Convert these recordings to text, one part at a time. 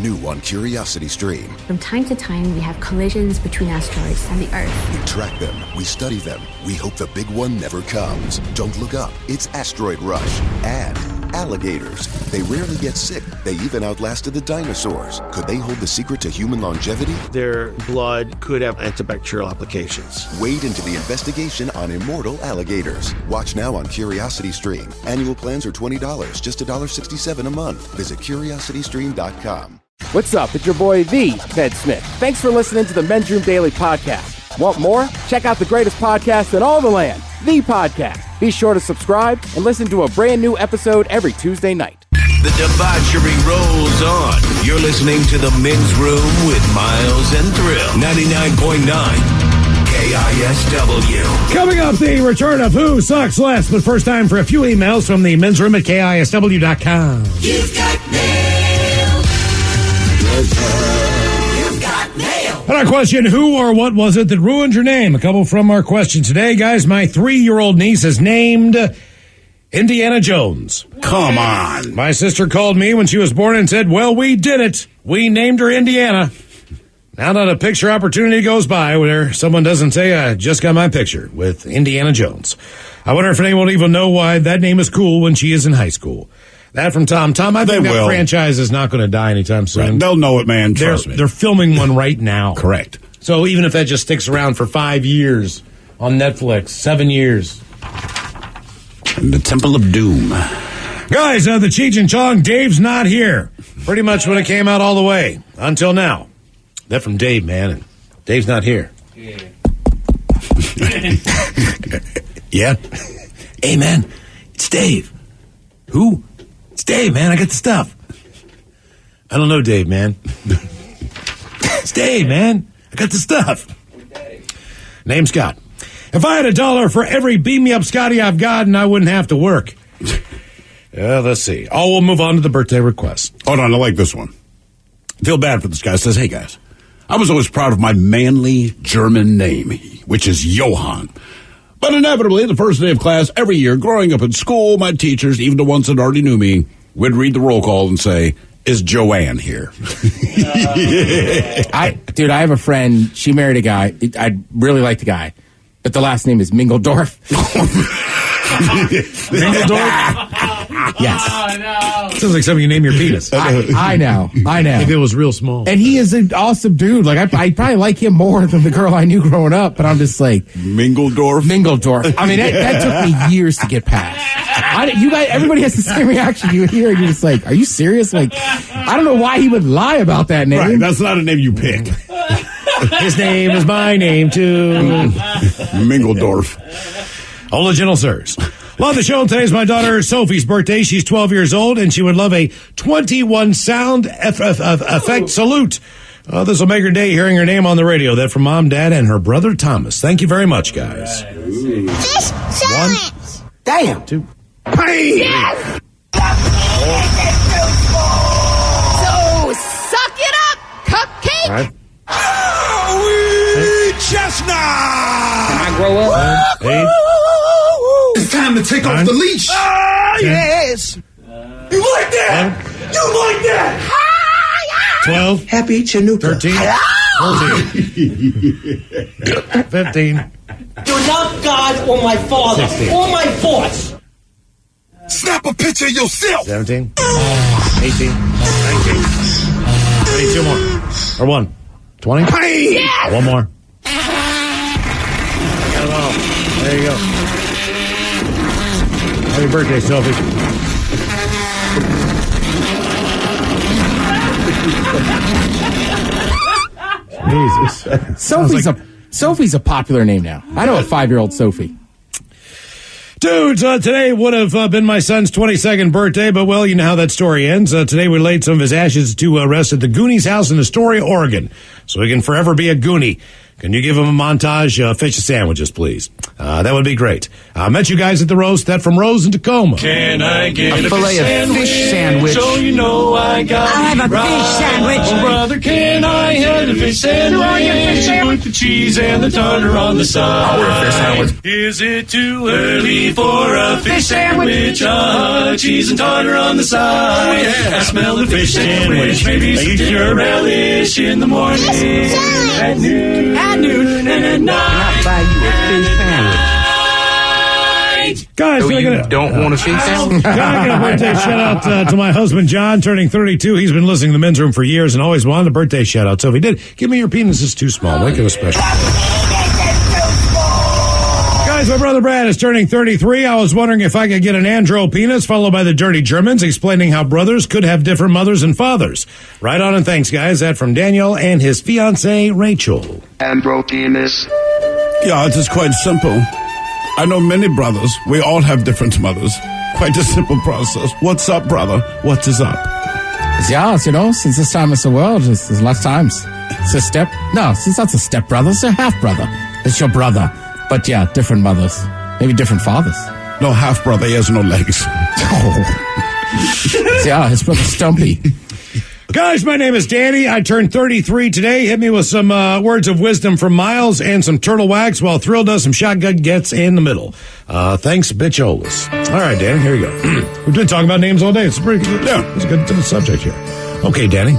New on Curiosity Stream. From time to time, we have collisions between asteroids and the Earth. We track them, we study them, we hope the big one never comes. Don't look up, it's Asteroid Rush. And alligators. They rarely get sick. They even outlasted the dinosaurs. Could they hold the secret to human longevity? Their blood could have antibacterial applications. Wade into the investigation on immortal alligators. Watch now on Curiosity Stream. Annual plans are $20, just $1.67 a month. Visit curiositystream.com. What's up? It's your boy, the Ted Smith. Thanks for listening to the Men's Room Daily Podcast. Want more? Check out the greatest podcast in all the land, The Podcast. Be sure to subscribe and listen to a brand new episode every Tuesday night. The debauchery rolls on. You're listening to the Men's Room with Miles and Thrill. 99.9 KISW. Coming up, the return of Who Sucks Less, but first time for a few emails from the men's room at KISW.com. You've got mail. You've got mail. And our question, who or what was it that ruined your name? A couple from our question today. Guys, my 3-year-old niece is named Indiana Jones. Come on. My sister called me when she was born and said, well, we did it. We named her Indiana. Now not a picture opportunity goes by where someone doesn't say, I just got my picture with Indiana Jones. I wonder if anyone will even know why that name is cool when she is in high school. That from Tom. Tom, I think that franchise is not going to die anytime soon. Right. They'll know it, man. Trust me. They're filming one right now. Correct. So even if that just sticks around for 5 years on Netflix, 7 years. The Temple of Doom. Guys, the Cheech and Chong, Dave's not here. Pretty much when it came out all the way. Until now. That from Dave, man. And Dave's not here. Yeah. Yeah? Hey, man. It's Dave. Who? It's Dave, man. I got the stuff. I don't know Dave, man. It's Dave, man. I got the stuff. Name Scott. If I had $1 for every beam me up Scotty I've gotten, I wouldn't have to work. Let's see. Oh, we'll move on to the birthday request. Hold on, I like this one. Feel bad for this guy. Says, hey, guys, I was always proud of my manly German name, which is Johann. But inevitably, the first day of class every year, growing up in school, my teachers, even the ones that already knew me, would read the roll call and say, is Joanne here? I have a friend. She married a guy. I really like the guy, but the last name is Mingeldorf. Mingeldorf? Yes. Oh, no. Sounds like something you name your penis. I know. If it was real small. And he is an awesome dude. Like, I probably like him more than the girl I knew growing up, but I'm just like... Mingeldorf? I mean, that took me years to get past. Everybody has the same reaction you hear, and you're just like, are you serious? Like, I don't know why he would lie about that name. Right, that's not a name you pick. His name is my name, too. Mingeldorf. Original sirs. Love the show. Today's my daughter Sophie's birthday. She's 12 years old, and she would love a 21 sound effect salute. This will make her day hearing her name on the radio. That from Mom, Dad, and her brother Thomas. Thank you very much, guys. Fish science. 1, damn. 2. Hey! Yes! So, suck it up, cupcake! All right. Howie Chestnut! Can I grow up? 8. It's time to take off the leash. Ah, yes. You like that? 11. You like that? 12. Happy Chinooka. 13. 14. 15. You're not God or my father 16. or my boss. Snap a picture of yourself. 17. 18. 19. 22 more. Or 1. 20. Yes! One more. Got it all. There you go. Happy birthday, Sophie. Jesus. Sophie's a popular name now. I know a 5-year-old Sophie. Dudes, today would have been my son's 22nd birthday, but, well, you know how that story ends. Today we laid some of his ashes to rest at the Goonies house in Astoria, Oregon, so he can forever be a Goonie. Can you give him a montage of fish sandwiches, please? That would be great. I met you guys at the roast. That from Rose in Tacoma. Can I get A fillet of fish sandwich. So you know I got I'll have a fish sandwich. Oh, brother, can I have a fish sandwich? With the cheese and the tartar on the side. I'll order a fish sandwich. Is it too early for a fish sandwich? Cheese and tartar on the side. Oh, yeah. I smell the fish sandwich. Maybe some dinner relish in the morning. At noon and at night. Buy you a fish sandwich. Guys, So can I you get a- don't want a fish sandwich? Can I get a birthday shout out to my husband John, turning 32. He's been listening to the Men's Room for years and always wanted a birthday shout out. So if he did, give me your penis is too small. Make it a special. Guys, my brother Brad is turning 33. I was wondering if I could get an andro penis, followed by the Dirty Germans, explaining how brothers could have different mothers and fathers. Right on, and thanks, guys. That from Daniel and his fiancee Rachel. Andro penis. Yeah, it is quite simple. I know many brothers. We all have different mothers. Quite a simple process. What's up, brother? What is up? Yeah, you know, since this time is the world, there's lots of times. It's a step. No, it's not a step brother. It's a half brother. It's your brother. But yeah, different mothers. Maybe different fathers. No half brother, he has no legs. Yeah, his brother Stumpy. Guys, my name is Danny. I turned 33 today. Hit me with some words of wisdom from Miles and some turtle wax while Thrill does some shotgun gets in the middle. Thanks, bitcholas. All right, Danny, here you go. We've been talking about names all day. It's pretty good. Yeah, it's a good subject here. Okay, Danny.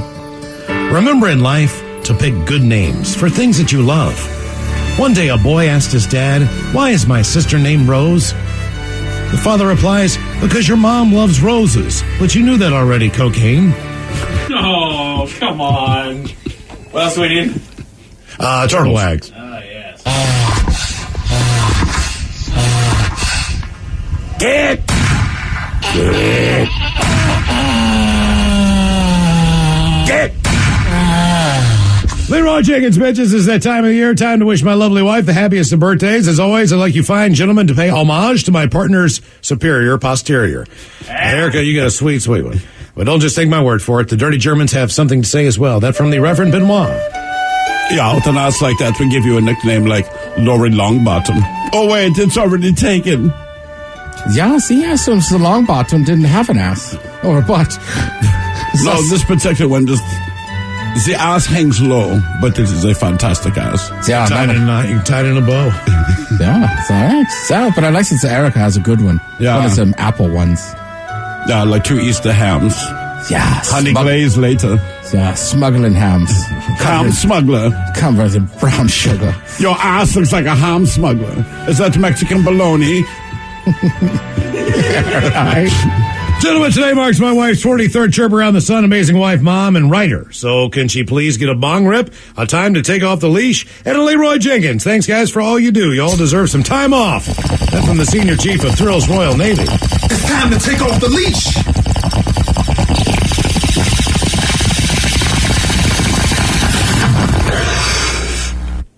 Remember in life to pick good names for things that you love. One day a boy asked his dad, "Why is my sister named Rose?" The father replies, "Because your mom loves roses." But you knew that already, cocaine. Oh, come on. What else do we need? Turtle wags. Oh, yes. Get! Leroy Jenkins, bitches, is that time of the year. Time to wish my lovely wife the happiest of birthdays. As always, I'd like you fine gentlemen to pay homage to my partner's superior posterior. Erica, you got a sweet, sweet one. But don't just take my word for it. The Dirty Germans have something to say as well. That from the Reverend Benoit. Yeah, with an ass like that, we give you a nickname like Lori Longbottom. Oh, wait, it's already taken. Yeah, see, I assume the long bottom didn't have an ass. Or a butt. No, this particular one just... The ass hangs low, but it is a fantastic ass. Yeah, Tied in a bow. Yeah, it's all right. So, but I like since Erica has a good one. Yeah. One of some apple ones. Yeah, like 2 Easter hams. Yeah. Honey glaze later. Yeah, smuggling hams. Ham smuggler. Covered in brown sugar. Your ass looks like a ham smuggler. Is that Mexican bologna? Right. Gentlemen, today marks my wife's 43rd trip around the sun. Amazing wife, mom, and writer. So can she please get a bong rip, a time to take off the leash, and a Leroy Jenkins? Thanks, guys, for all you do. You all deserve some time off. That's from the Senior Chief of Thrill's Royal Navy. It's time to take off the leash.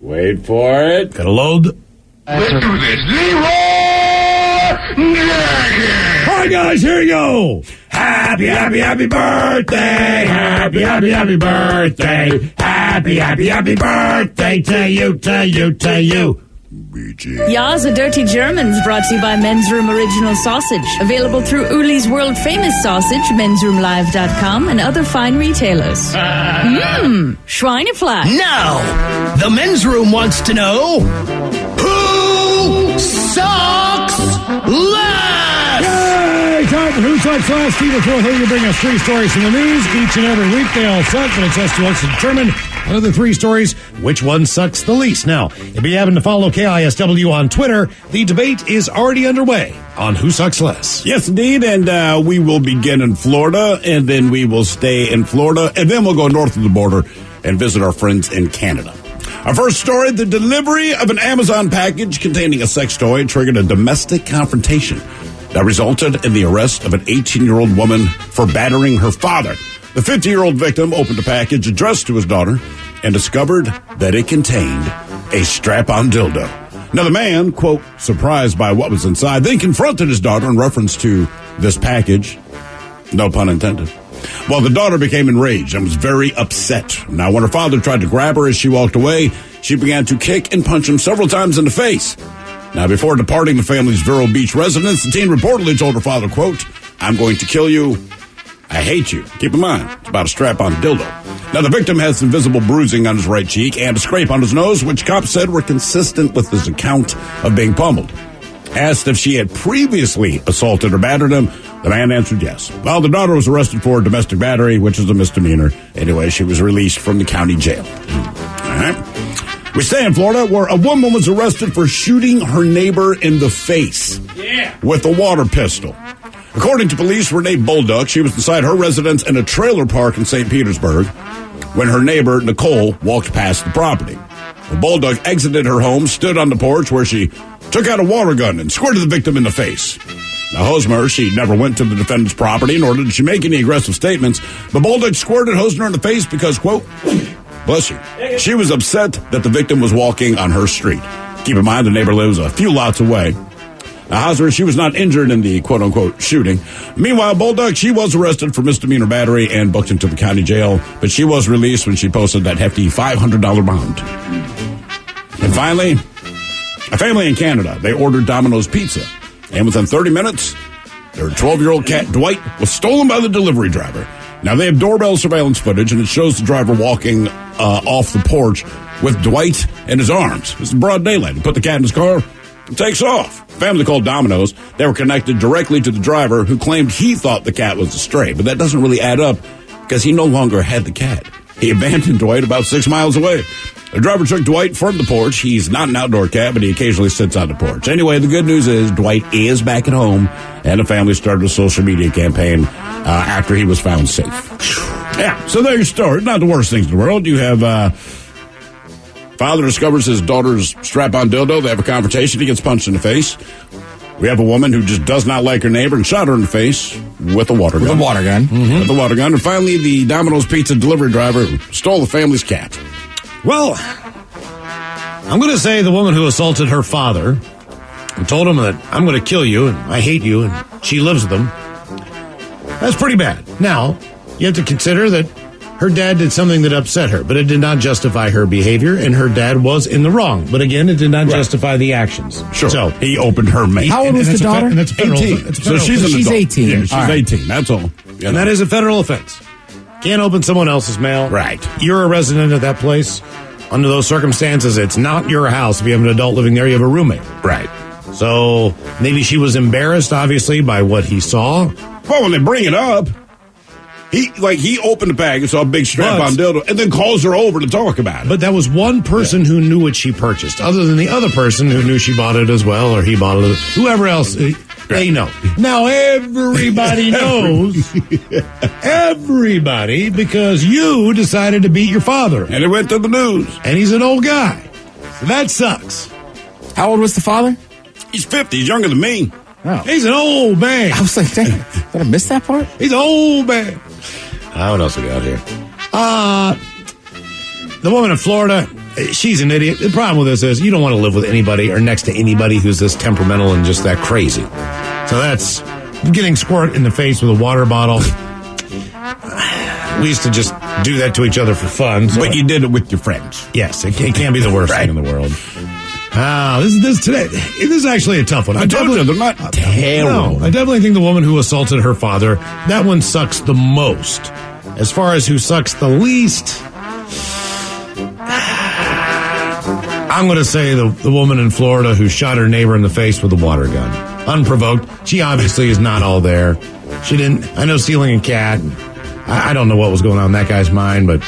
Wait for it. Gotta load. Let's do this. Leroy Jenkins. All right, guys, here you go. Happy, happy, happy birthday. Happy, happy, happy birthday. Happy, happy, happy birthday to you, to you, to you. Ya's a Dirty Germans brought to you by Men's Room Original Sausage. Available through Uli's World Famous Sausage, mensroomlive.com, and other fine retailers. Schweinefleisch. Now, the men's room wants to know who sucks less? Yay! Time for Who Sucks Last. Steve Thrill here to bring us 3 stories from the news. Each and every week they all suck, but it's us to determine out of the 3 stories, which one sucks the least. Now, if you happen to follow KISW on Twitter, the debate is already underway on Who Sucks Less. Yes, indeed, and we will begin in Florida, and then we will stay in Florida, and then we'll go north of the border and visit our friends in Canada. Our first story, the delivery of an Amazon package containing a sex toy triggered a domestic confrontation that resulted in the arrest of an 18-year-old woman for battering her father. The 50-year-old victim opened a package addressed to his daughter and discovered that it contained a strap-on dildo. Now, the man, quote, surprised by what was inside, then confronted his daughter in reference to this package. No pun intended. Well, the daughter became enraged and was very upset. Now, when her father tried to grab her as she walked away, she began to kick and punch him several times in the face. Now, before departing the family's Vero Beach residence, the teen reportedly told her father, quote, "I'm going to kill you. I hate you." Keep in mind, it's about a strap-on dildo. Now, the victim has some visible bruising on his right cheek and a scrape on his nose, which cops said were consistent with his account of being pummeled. Asked if she had previously assaulted or battered him, the man answered yes. Well, the daughter was arrested for domestic battery, which is a misdemeanor. Anyway, she was released from the county jail. All right. We stay in Florida, where a woman was arrested for shooting her neighbor in the face with a water pistol. According to police, Renee Bolduc, she was inside her residence in a trailer park in St. Petersburg when her neighbor, Nicole, walked past the property. Well, Bolduc exited her home, stood on the porch where she took out a water gun and squirted the victim in the face. Now, Hosmer, she never went to the defendant's property, nor did she make any aggressive statements, but Bolduc squirted Hosmer in the face because, quote, bless you, she was upset that the victim was walking on her street. Keep in mind, the neighbor lives a few lots away. Now, Hosmer, she was not injured in the quote-unquote shooting. Meanwhile, Bolduc, she was arrested for misdemeanor battery and booked into the county jail, but she was released when she posted that hefty $500 bond. And finally, a family in Canada, they ordered Domino's Pizza. And within 30 minutes, their 12-year-old cat, Dwight, was stolen by the delivery driver. Now, they have doorbell surveillance footage, and it shows the driver walking off the porch with Dwight in his arms. It's broad daylight. He put the cat in his car and takes off. Family called Domino's. They were connected directly to the driver, who claimed he thought the cat was a stray. But that doesn't really add up because he no longer had the cat. He abandoned Dwight about 6 miles away. The driver took Dwight from the porch. He's not an outdoor cat, but he occasionally sits on the porch. Anyway, the good news is Dwight is back at home, and the family started a social media campaign after he was found safe. Yeah, so there's your story. Not the worst things in the world. You have father discovers his daughter's strap-on dildo. They have a confrontation. He gets punched in the face. We have a woman who just does not like her neighbor and shot her in the face with a water gun. With a water gun. Mm-hmm. With a water gun. And finally, the Domino's Pizza delivery driver who stole the family's cat. Well, I'm going to say the woman who assaulted her father and told him that I'm going to kill you and I hate you and she lives with him. That's pretty bad. Now, you have to consider that her dad did something that upset her, but it did not justify her behavior, and her dad was in the wrong. But again, it did not justify the actions. Sure. So he opened her mouth. How old was the daughter? And that's federal. 18. So she's 18. Yeah, she's all right. 18. That's all. And that is a federal offense. Can't open someone else's mail. Right. You're a resident of that place. Under those circumstances, it's not your house. If you have an adult living there, you have a roommate. Right. So maybe she was embarrassed, obviously, by what he saw. Well, when they bring it up, he opened the bag and saw a big strap-on dildo and then calls her over to talk about it. But that was one person who knew what she purchased, other than the other person who knew she bought it as well, or he bought it. Whoever else, they know. Now everybody knows. Everybody, because you decided to beat your father. And it went to the news. And he's an old guy. So that sucks. How old was the father? He's 50. He's younger than me. Oh. He's an old man. I was like, dang, did I miss that part? He's an old man. What else we got here? The woman in Florida, she's an idiot. The problem with this is you don't want to live with anybody or next to anybody who's this temperamental and just that crazy. So that's getting squirt in the face with a water bottle. We used to just do that to each other for fun. So but you did it with your friends. Yes, it can't be the worst thing in the world. This is actually a tough one. I told you, they're not terrible. No, I definitely think the woman who assaulted her father, that one sucks the most. As far as who sucks the least, I'm going to say the woman in Florida who shot her neighbor in the face with a water gun. Unprovoked. She obviously is not all there. She didn't, I know, stealing a cat. I don't know what was going on in that guy's mind, but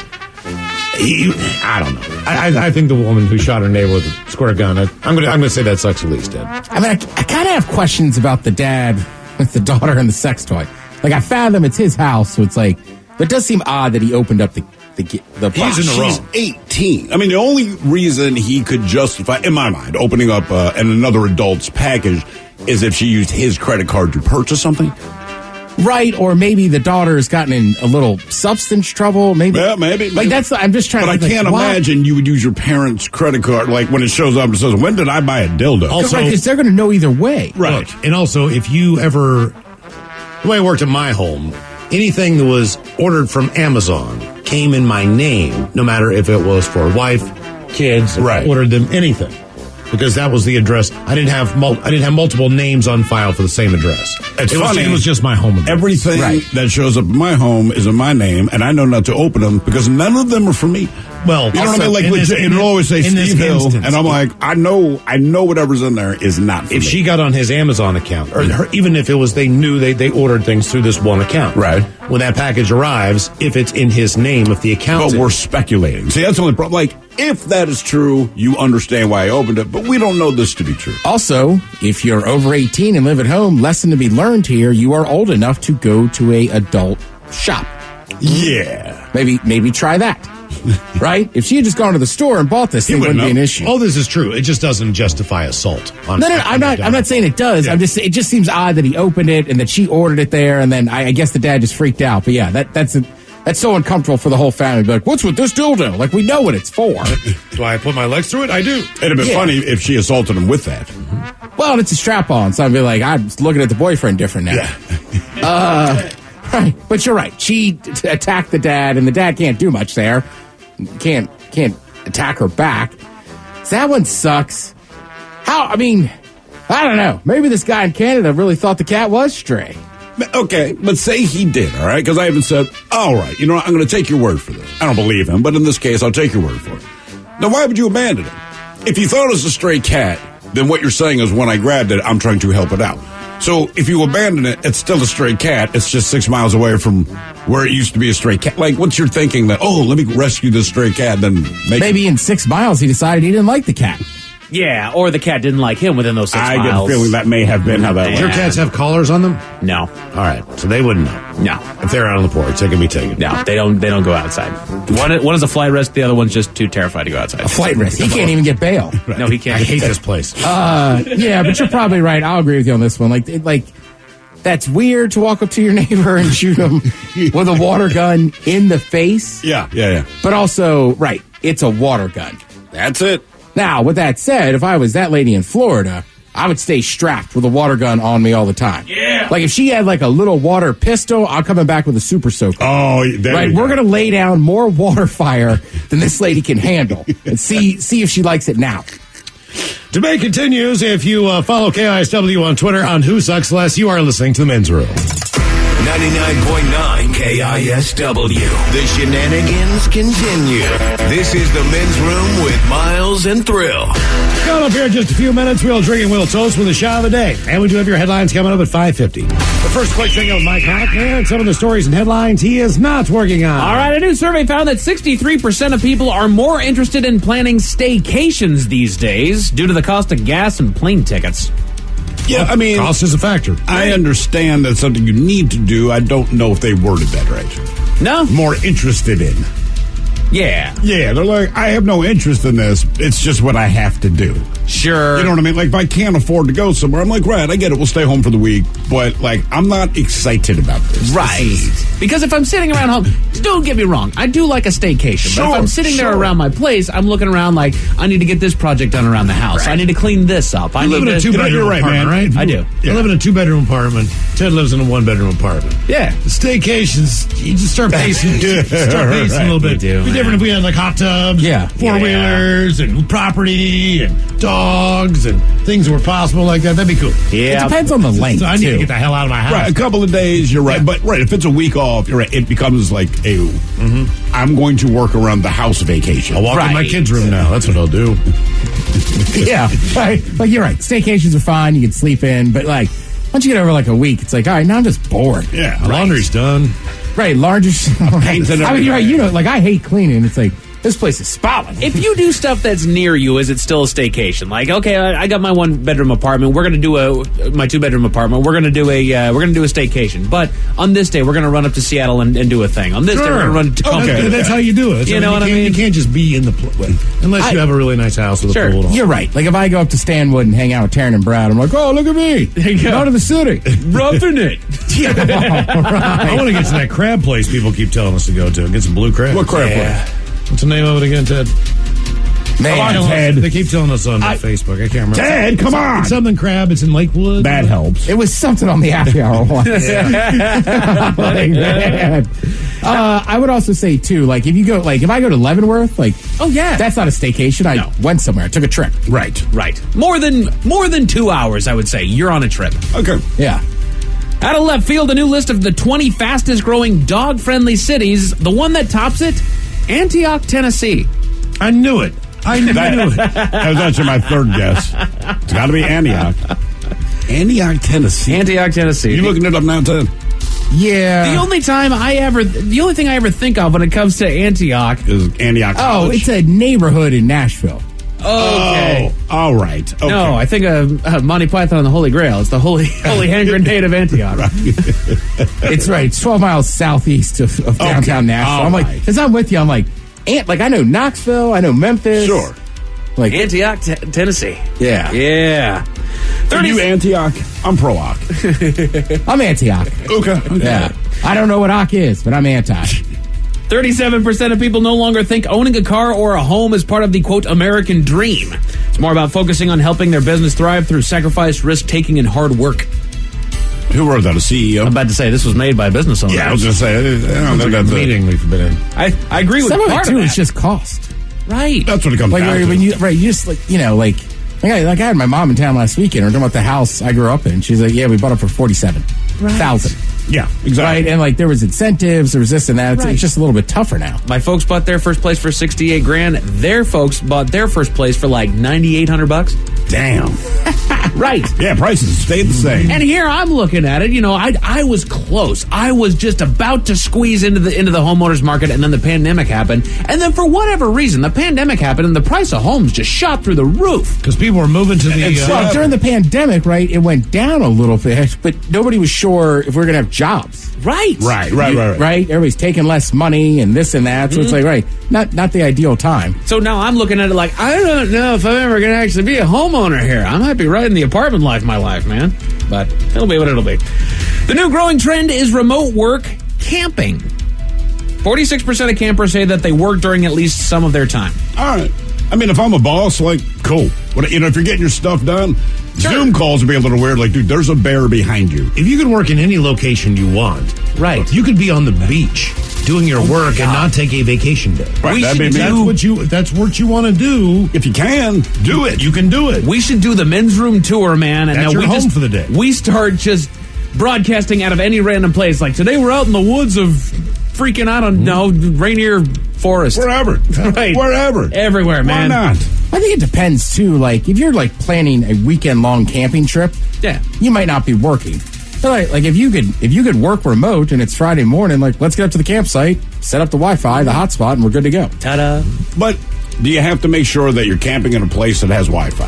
I don't know. I think the woman who shot her neighbor with a squirt gun, I'm going to say that sucks the least, Ed. I mean, I kind of have questions about the dad with the daughter and the sex toy. Like, I fathom it's his house, so it's like, but it does seem odd that he opened up the He's in the wrong. 18. I mean, the only reason he could justify, in my mind, opening up another adult's package is if she used his credit card to purchase something. Right, or maybe the daughter has gotten in a little substance trouble. Maybe. Yeah, maybe. Like, that's, I'm just trying to think. But I can't imagine you would use your parents' credit card, like when it shows up and says, when did I buy a dildo? Also, because they're going to know either way. Right. Look, and also, if you ever, the way it worked in my home, anything that was ordered from Amazon came in my name, no matter if it was for wife, kids, if I ordered them anything. Because that was the address. I didn't have multiple names on file for the same address. It was just my home address. Everything that shows up in my home is in my name, and I know not to open them because none of them are for me. Well, you know what I mean? Like it'll always say Steve Hill, and I'm like, I know whatever's in there is not for me. If she got on his Amazon account, or even if it was they knew they ordered things through this one account, right? When that package arrives, if it's in his name, if the account, but we're speculating. See, that's the only problem. Like, if that is true, you understand why I opened it, but we don't know this to be true. Also, if you're over 18 and live at home, lesson to be learned here: you are old enough to go to a adult shop. Yeah, maybe try that. Right? If she had just gone to the store and bought this thing, it wouldn't be an issue. All this is true. It just doesn't justify assault. No, I'm not saying it does. Yeah. It just seems odd that he opened it and that she ordered it there, and then I guess the dad just freaked out. But yeah, that's so uncomfortable for the whole family. Be like, what's with this dildo? Like, we know what it's for. Do I put my legs through it? I do. It'd have been funny if she assaulted him with that. Well, it's a strap-on, so I'd be like, I'm looking at the boyfriend different now. Yeah. Right. But you're right. She attacked the dad, and the dad can't do much there. Can't attack her back. So that one sucks. I don't know. Maybe this guy in Canada really thought the cat was stray. Okay, but say he did, all right? Because I even said, all right, you know what? I'm going to take your word for this. I don't believe him, but in this case, I'll take your word for it. Now, why would you abandon it? If you thought it was a stray cat, then what you're saying is when I grabbed it, I'm trying to help it out. So if you abandon it, it's still a stray cat. It's just 6 miles away from where it used to be a stray cat. Like, what's your thinking that, let me rescue this stray cat, then maybe in 6 miles he decided he didn't like the cat. Yeah, or the cat didn't like him within those 6 miles. I get a feeling that may have been how that went. Do your cats have collars on them? No. All right, so they wouldn't know. No. If they're out on the porch, they can be taken. No, they don't go outside. One is a flight risk, the other one's just too terrified to go outside. A flight risk. He can't even get bail. Right. No, he can't. I hate this place. Yeah, but you're probably right. I'll agree with you on this one. Like that's weird to walk up to your neighbor and shoot him with a water gun in the face. Yeah. But also, right, it's a water gun. That's it. Now, with that said, if I was that lady in Florida, I would stay strapped with a water gun on me all the time. Yeah. Like if she had like a little water pistol, I'm coming back with a super soaker. Oh, right. We're going to lay down more water fire than this lady can handle and see if she likes it now. Debate continues. If you follow KISW on Twitter on Who Sucks Less, you are listening to the Men's Room. 99.9 KISW. The shenanigans continue. This is the Men's Room with Miles and Thrill. Coming up here in just a few minutes, we'll drink and we'll toast with a shot of the day. And we do have your headlines coming up at 5:50. The first quick thing of Mike Connick and some of the stories and headlines he is not working on. All right, a new survey found that 63% of people are more interested in planning staycations these days due to the cost of gas and plane tickets. Yeah, I mean, cost is a factor. I understand that's something you need to do. I don't know if they worded that right. No. More interested in. Yeah. Yeah, they're like, I have no interest in this. It's just what I have to do. Sure. You know what I mean? Like, if I can't afford to go somewhere, I'm like, right, I get it. We'll stay home for the week. But, like, I'm not excited about this. Right. Because if I'm sitting around home, don't get me wrong, I do like a staycation. Sure, but if I'm sitting there around my place, I'm looking around like, I need to get this project done around the house. Right. I need to clean this up. I live in a 2-bedroom apartment, right? I do. I live in a 2-bedroom apartment. Ted lives in a 1-bedroom apartment. Yeah. The staycations, you just start pacing. A little bit. We do, It'd be different if we had like hot tubs, four-wheelers, and property, and dogs, and things that were possible like that. That'd be cool. Yeah. It depends on the length. So I need to get the hell out of my house. Right, a couple of days, you're right. But, right, if it's a week off, you're right. It becomes like I'm going to work around the house vacation. I'll walk in my kids' room now. That's what I'll do. Yeah, right. Like, you're right. Staycations are fine. You can sleep in. But, like, once you get over, like, a week, it's like, all right, now I'm just bored. Yeah, laundry's done. Right, laundry's... Paints and I mean, you're right. You know, like, I hate cleaning. It's like... This place is spotless. If you do stuff that's near you, is it still a staycation? Like, okay, I got my 1-bedroom apartment. We're going to do my 2-bedroom apartment. We're going to do a staycation. But on this day, we're going to run up to Seattle and do a thing. On this day, we're going to run. Okay, that's how you do it. You know what I mean? You can't just be in the unless you have a really nice house with a pool. You're right. Like if I go up to Stanwood and hang out with Taryn and Brad, I'm like, oh, look at me. Go to the city. Roughing it. Yeah, right. I want to get to that crab place people keep telling us to go to and get some blue crab. What crab place? What's the name of it again, Ted? Man, Come on, Ted. They keep telling us on Facebook. I can't remember. Ted, come on. It's something crab. It's in Lakewood. That helps. It was something on the happy hour one. Like, man. I would also say too, like if I go to Leavenworth, like, Oh, yeah. that's not a staycation. I went somewhere. I took a trip. Right. Right. More than 2 hours, I would say. You're on a trip. Okay. Yeah. Out of left field, a new list of the 20 fastest growing dog-friendly cities. The one that tops it, Antioch, Tennessee. I knew it. I knew it. That was actually my third guess. It's got to be Antioch. Antioch, Tennessee. Antioch, Tennessee. You looking it up now, Ted? Yeah. The only thing I ever think of when it comes to Antioch is Antioch College. Oh, it's a neighborhood in Nashville. Okay. Oh, all right. Okay. No, I think Monty Python and the Holy Grail. It's the holy hand grenade of Antioch. It's right. It's 12 miles southeast of downtown Nashville. I'm like, because I'm with you, I'm like, I know Knoxville, I know Memphis. Sure. Like Antioch, Tennessee. Yeah. Yeah. Are you Antioch? I'm pro-Ock. I'm Antioch. Okay. Yeah. I don't know what Ock is, but I'm anti. 37% of people no longer think owning a car or a home is part of the, quote, American dream. It's more about focusing on helping their business thrive through sacrifice, risk-taking, and hard work. Who wrote that? A CEO? I'm about to say this was made by a business owner. Yeah, I was going to say. I don't think that's a meeting we've been in. I agree with Some of part it, too, of it's that. just cost. Right. That's what it comes Like, down to. when you just, like, I had my mom in town last weekend. We're talking about the house I grew up in. She's like, yeah, we bought it for $47,000. Yeah, exactly. Right? And, like, there was incentives, there was this and that. It's just a little bit tougher now. My folks bought their first place for $68,000. Their folks bought their first place for like $9,800. Damn. Right. Yeah, prices stayed the same. And here I'm looking at it. I was close. I was just about to squeeze into the homeowners market, and then the pandemic happened. And then for whatever reason, the pandemic happened, and the price of homes just shot through the roof. Because people were moving to the... Well, during the pandemic, right, it went down a little bit, but nobody was sure if we were going to have jobs. Right. Right. Everybody's taking less money and this and that. So it's like, right, not the ideal time. So now I'm looking at it like, I don't know if I'm ever going to actually be a homeowner here. I might be right in the apartment life my life, man. But it'll be what it'll be. The new growing trend is remote work camping. 46% of campers say that they work during at least some of their time. All right. I mean, if I'm a boss, like, cool. If you're getting your stuff done, sure. Zoom calls would be a little weird. Like, dude, there's a bear behind you. If you can work in any location you want, right? You could be on the beach doing your work and not take a vacation day. Right. That's what you want to do. If you can, do it. You can do it. We should do the men's room tour, man. And That's now your home for the day. We start just broadcasting out of any random place. Like today, we're out in the woods of freaking, I don't know, Rainier Forest. Wherever. Right. Wherever. Everywhere, man. Why not? I think it depends, too. Like, if you're, like, planning a weekend-long camping trip, yeah, you might not be working. But, like, if you could work remote and it's Friday morning, like, let's get up to the campsite, set up the Wi-Fi, the hotspot, and we're good to go. Ta-da. But do you have to make sure that you're camping in a place that has Wi-Fi?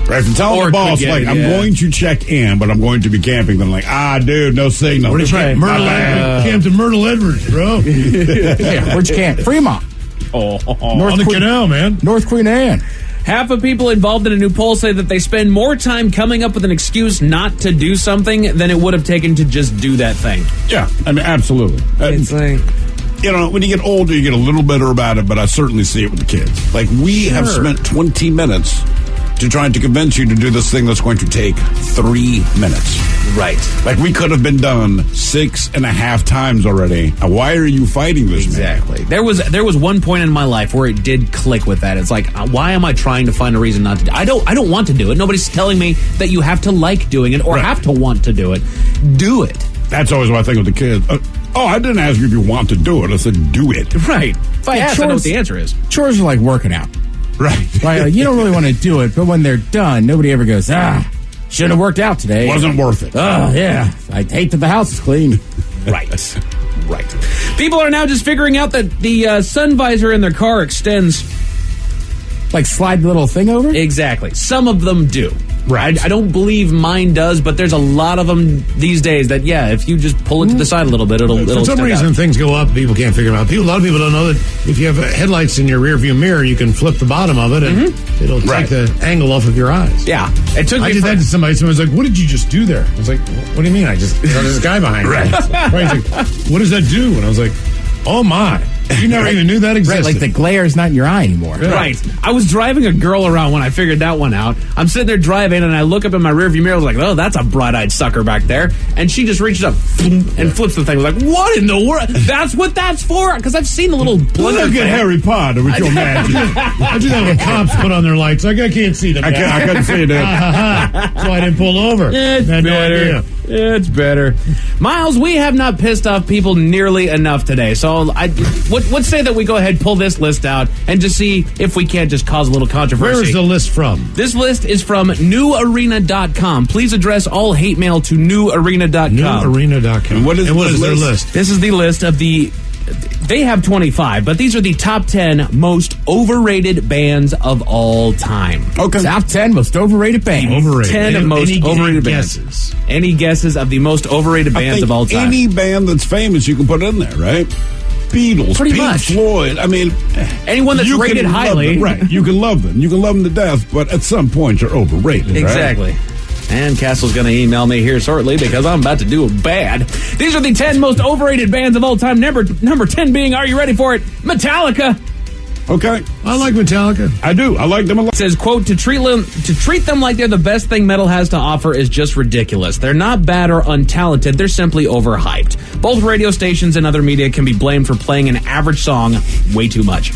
Right? If you tell the boss, I'm going to check in, but I'm going to be camping, then dude, no signal. Where'd you camp? Camped in Myrtle Edwards, bro. Yeah, where'd you camp? Fremont. On the canal, man. North Queen Anne. Half of people involved in a new poll say that they spend more time coming up with an excuse not to do something than it would have taken to just do that thing. Yeah, I mean, absolutely. It's like... when you get older, you get a little better about it, but I certainly see it with the kids. Like, we have spent 20 minutes to trying to convince you to do this thing that's going to take 3 minutes. Right. Like, we could have been done 6.5 times already. Now, why are you fighting this? Exactly. Man? There was one point in my life where it did click with that. It's like, why am I trying to find a reason not to do it? I don't want to do it. Nobody's telling me that you have to like doing it or have to want to do it. Do it. That's always what I think with the kids. I didn't ask you if you want to do it. I said, do it. Right. If I ask, I know what the answer is. Chores are like working out. Right. Like, you don't really want to do it, but when they're done, nobody ever goes, shouldn't have worked out today. Wasn't worth it. Oh, yeah. I hate that the house is clean. Right. People are now just figuring out that the sun visor in their car extends. Like slide the little thing over? Exactly. Some of them do. Right. I don't believe mine does, but there's a lot of them these days that, if you just pull it to the side a little bit, it'll For some reason, out. things go up. People can't figure them out. A lot of people don't know that if you have headlights in your rearview mirror, you can flip the bottom of it, and it'll take the angle off of your eyes. Yeah. I did that to somebody. Someone's like, what did you just do there? I was like, what do you mean? There's a guy behind me. Right. He's like, what does that do? And I was like, oh, my. You never even knew that existed. Right, like the glare is not in your eye anymore. Right. I was driving a girl around when I figured that one out. I'm sitting there driving, and I look up in my rearview mirror. I was like, oh, that's a bright-eyed sucker back there. And she just reaches up and flips the thing. I was like, what in the world? That's what that's for? Because I've seen the little blender. Look at Harry Potter with your magic. I do that when cops put on their lights. Like, I can't see them. I couldn't see it. That's why I didn't pull over. It's I had no better. idea. It's better. Miles, we have not pissed off people nearly enough today. So let's say that we go ahead, pull this list out, and just see if we can't just cause a little controversy. Where is the list from? This list is from newarena.com. Please address all hate mail to newarena.com. Newarena.com. And what is their list? This is the list of the... They have 25, but these are the top 10 most overrated bands of all time. Okay. Top 10 most overrated bands. Overrated. 10 most overrated guesses? bands. Any guesses of the most overrated bands of all time? Any band that's famous, you can put in there, right? Beatles, Pretty Pink much. Floyd. I mean, anyone that's you rated can love highly. them, right? You can love them. You can love them to death, but at some point, you're overrated. right? Exactly. And Castle's going to email me here shortly because I'm about to do bad. These are the 10 most overrated bands of all time. Number 10 being, are you ready for it? Metallica. Okay. I like Metallica. I do. I like them a lot. It says, quote, to treat them like they're the best thing metal has to offer is just ridiculous. They're not bad or untalented. They're simply overhyped. Both radio stations and other media can be blamed for playing an average song way too much.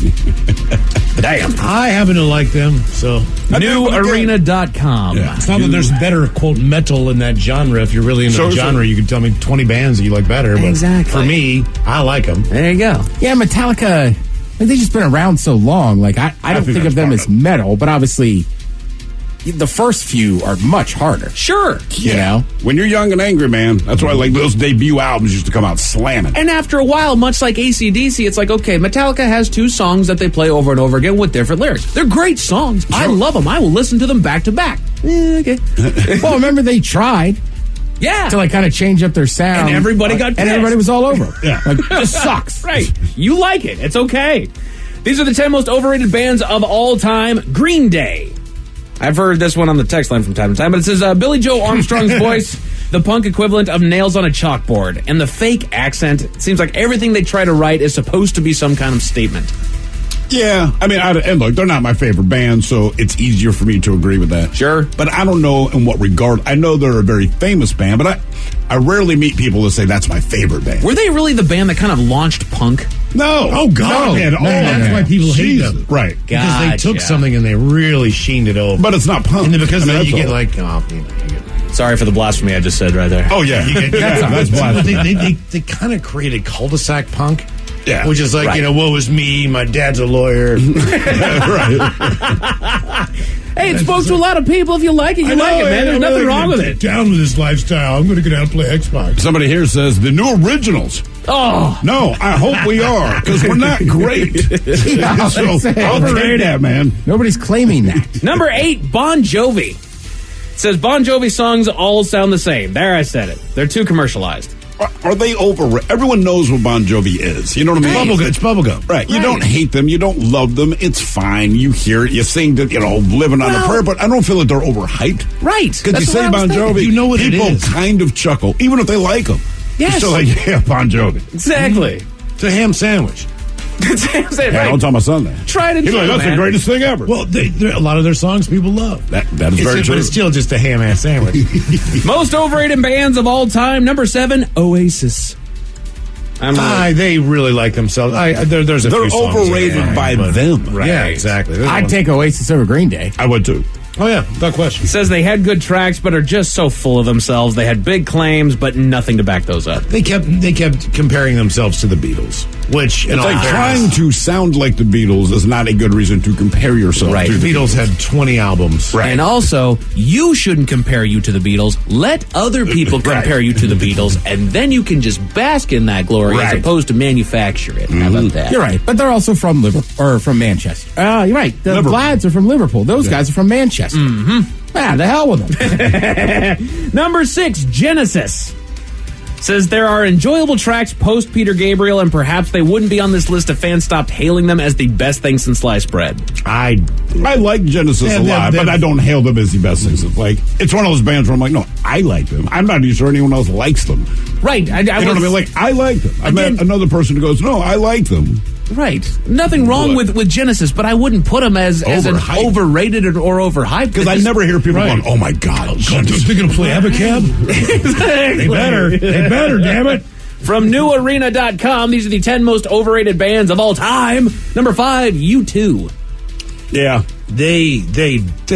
Damn. I happen to like them, so. Newarena.com. Yeah. It's not that there's better, quote, metal in that genre. If you're really into the genre, you can tell me 20 bands that you like better. But Exactly. for me, I like them. There you go. Yeah, Metallica, like, they've just been around so long. Like, I don't think of them as metal, but obviously the first few are much harder. Sure. You know? When you're young and angry, man, that's why like those debut albums used to come out slamming. And after a while, much like AC/DC, it's like, okay, Metallica has 2 songs that they play over and over again with different lyrics. They're great songs. I love them. I will listen to them back to back. Okay. Well, remember they tried. Yeah. To like kind of change up their sound. And everybody got pissed. And everybody was all over. Yeah. Like, this sucks. Right. You like it. It's okay. These are the 10 most overrated bands of all time. Green Day. I've heard this one on the text line from time to time, but it says Billy Joe Armstrong's voice, the punk equivalent of nails on a chalkboard, and the fake accent. It seems like everything they try to write is supposed to be some kind of statement. Yeah, I mean, and look, they're not my favorite band, so it's easier for me to agree with that. Sure. But I don't know in what regard. I know they're a very famous band, but I rarely meet people that say that's my favorite band. Were they really the band that kind of launched punk? No. Oh, God. No. That's why people hate them. Right. Because they took something and they really sheened it over. But it's not punk. And then because I mean, then you that's get all. like, oh, you get, Sorry for the blasphemy I just said right there. Oh, yeah. That's blasphemy. They kind of created cul-de-sac punk. Yeah. Which is like, Right. you know, woe is me, my dad's a lawyer. Hey, it spoke to a lot of people. If you like it, you like it, man. There's nothing wrong with it. Down with this lifestyle. I'm going to go down and play Xbox. Somebody here says the new originals. Oh. No, I hope we are, because we're not great. Yeah, So I'll take that, man. Nobody's claiming that. Number 8, Bon Jovi. It says Bon Jovi songs all sound the same. There, I said it. They're too commercialized. Are they over? Everyone knows what Bon Jovi is. You know what I mean? Bubblegum. It's bubblegum. Right. You don't hate them. You don't love them. It's fine. You hear it. You sing that, you know, living on a prayer, but I don't feel that they're overhyped. Right. Because you say Bon Jovi, You know what it people is. kind of chuckle, even if they like them. Yes. You're still like, yeah, Bon Jovi. Exactly. It's a ham sandwich. That's it, Yeah, right. don't tell my son that. Try it and He's like, do it, that's man. the greatest thing ever. Well, a lot of their songs people love. That is very true. But it's still just a ham-ass sandwich. Most overrated bands of all time. Number 7, Oasis. They really like themselves. There's a They're few songs overrated by them. Right. Yeah, exactly. There's I'd one. take Oasis over Green Day. I would too. Oh, yeah, no question. It says they had good tracks, but are just so full of themselves. They had big claims, but nothing to back those up. They kept comparing themselves to the Beatles, which in It's all like fairness, trying to sound like the Beatles is not a good reason to compare yourself Right. to the Beatles had 20 albums. And also, you shouldn't compare you to the Beatles. Let other people compare you to the Beatles, and then you can just bask in that glory as Right. opposed to manufacture it. How about that? You're right, but they're also from Liverpool or from Manchester. You're right. The Liverpool. Glads are from Liverpool. Those guys are from Manchester. Mm-hmm. Ah, the hell with them. Number 6, Genesis. Says there are enjoyable tracks post Peter Gabriel, and perhaps they wouldn't be on this list if fans stopped hailing them as the best thing since sliced bread. I like Genesis a lot, but I don't hail them as the best things. It's like, it's one of those bands where I'm like, no, I like them. I'm not even sure anyone else likes them. Right. I You know what I mean? Like, I like them. I met another person who goes, no, I like them. Right. Nothing wrong with Genesis, but I wouldn't put them as an overrated or overhyped. Because I never hear people going, "Oh my God, Genesis, they're going to play Abacab." Exactly. They better, damn it. From newarena.com, these are the 10 most overrated bands of all time. Number 5, U2. Yeah, they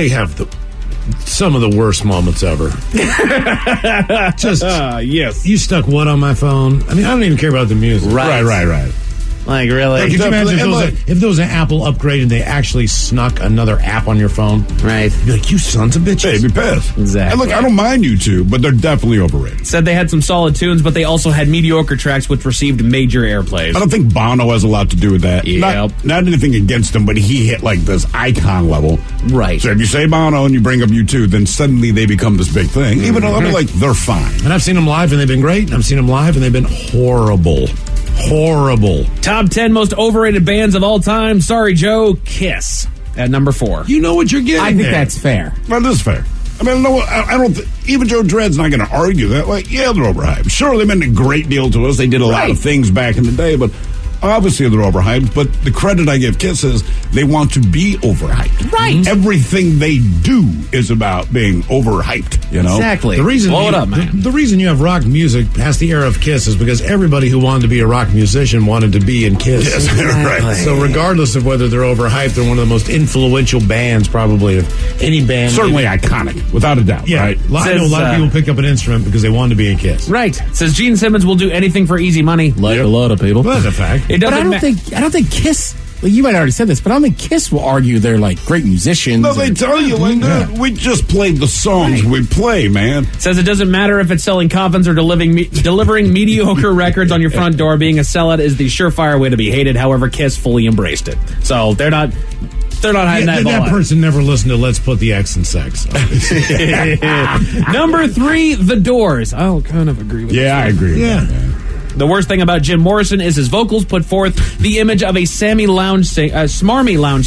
have some of the worst moments ever. Just yes. You stuck what on my phone? I mean, I don't even care about the music. Right. Like, really? Could you imagine if there was an Apple upgrade and they actually snuck another app on your phone? Right. You'd be like, you sons of bitches. They'd be pissed. Exactly. And look, I don't mind U2, but they're definitely overrated. Said they had some solid tunes, but they also had mediocre tracks which received major airplays. I don't think Bono has a lot to do with that. Yep. Not anything against him, but he hit like this icon level. Right. So if you say Bono and you bring up U2, then suddenly they become this big thing. Even though, I mean, like, they're fine. And I've seen them live and they've been great. And I've seen them live and they've been horrible. Horrible. Top 10 most overrated bands of all time. Sorry, Joe. Kiss at number 4. You know what you're getting. I think that's fair. That is fair. I mean, no, I don't. Even Joe Dredd's not going to argue that. Like, yeah, they're overhyped. Sure, they meant a great deal to us. They did a lot of things back in the day, but obviously they're overhyped. But the credit I give Kiss is they want to be overhyped. Right. Everything they do is about being overhyped. You know exactly. The reason blow it up, man. The reason you have rock music past the era of Kiss is because everybody who wanted to be a rock musician wanted to be in Kiss. Yes, right. So regardless of whether they're overhyped, they're one of the most influential bands probably of any band. Certainly iconic, without a doubt. Yeah, right? I know a lot of people pick up an instrument because they wanted to be in Kiss. Right. It says Gene Simmons will do anything for easy money, like a lot of people. Well, that's a fact. It But doesn't I don't think Kiss. Well, you might have already said this, but I don't think Kiss will argue they're like great musicians. No, they tell you like that. We just played the songs we play, man. Says it doesn't matter if it's selling coffins or delivering mediocre records on your front door. Being a sellout is the surefire way to be hated. However, Kiss fully embraced it. So they're not hiding that person never listened to Let's Put the X in Sex. Number 3, The Doors. I'll kind of agree with I agree with that, man. The worst thing about Jim Morrison is his vocals put forth the image of a smarmy lounge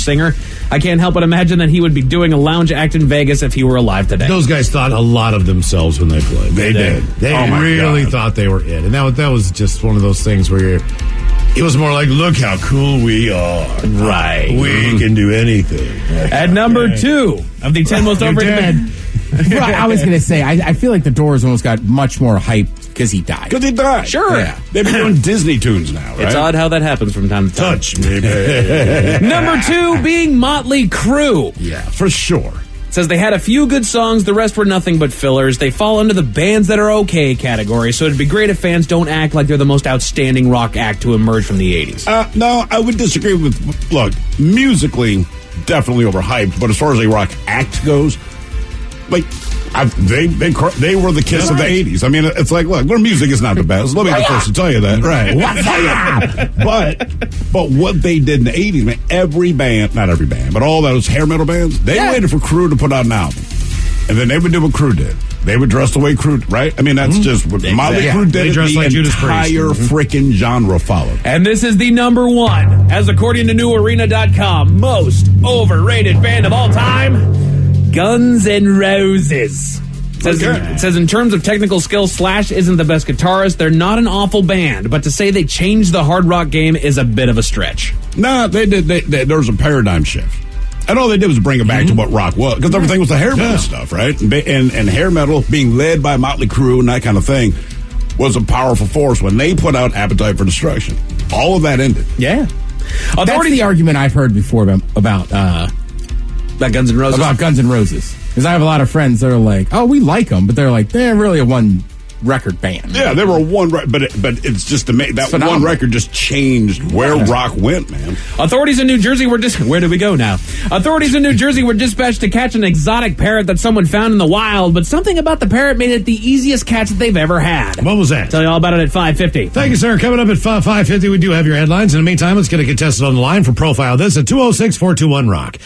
singer. I can't help but imagine that he would be doing a lounge act in Vegas if he were alive today. Those guys thought a lot of themselves when they played. They did. They really thought they were it. And that was just one of those things where it was more like, look how cool we are. Right. We can do anything. At number 2 of the 10 most overrated. Right, I was going to say, I feel like the Doors almost got much more hype because he died. Because he died. Sure. Yeah. They've been doing Disney tunes now, right? It's odd how that happens from time to time. Touch me, baby. Number 2 being Motley Crue. Yeah, for sure. Says they had a few good songs, the rest were nothing but fillers. They fall under the bands that are okay category, so it'd be great if fans don't act like they're the most outstanding rock act to emerge from the 80s. No, I would disagree with, look, musically, definitely overhyped, but as far as a rock act goes, like, they were the Kiss of the 80s. I mean, it's like, look, their music is not the best. Let me be the first to tell you that. Right. But what they did in the 80s, man, every band, not every band, but all those hair metal bands, they waited for Crue to put out an album. And then they would do what Crue did. They would dress the way Crue, right? I mean, that's just what Motley Crue did. They dressed like Judas Priest. Entire freaking genre followed. And this is the number 1, as according to newarena.com, most overrated band of all time, Guns N' Roses. It says in terms of technical skill, Slash isn't the best guitarist. They're not an awful band, but to say they changed the hard rock game is a bit of a stretch. No, they did. There was a paradigm shift. And all they did was bring it back to what rock was, because everything was the hair metal stuff, right? And hair metal being led by Motley Crue and that kind of thing was a powerful force when they put out Appetite for Destruction. All of that ended. Yeah. That's the argument I've heard before about Guns N' Roses? About Guns N' Roses. Because I have a lot of friends that are like, oh, we like them, but they're like, they're really a one-record band. Yeah, they were but it's just that one record just changed where rock went, man. Authorities in New Jersey were where do we go now? Authorities in New Jersey were dispatched to catch an exotic parrot that someone found in the wild, but something about the parrot made it the easiest catch that they've ever had. What was that? Tell you all about it at 5:50. Thank you, sir. Coming up at 5:50, we do have your headlines. In the meantime, let's get a contestant on the line for Profile This at 206-421-ROCK.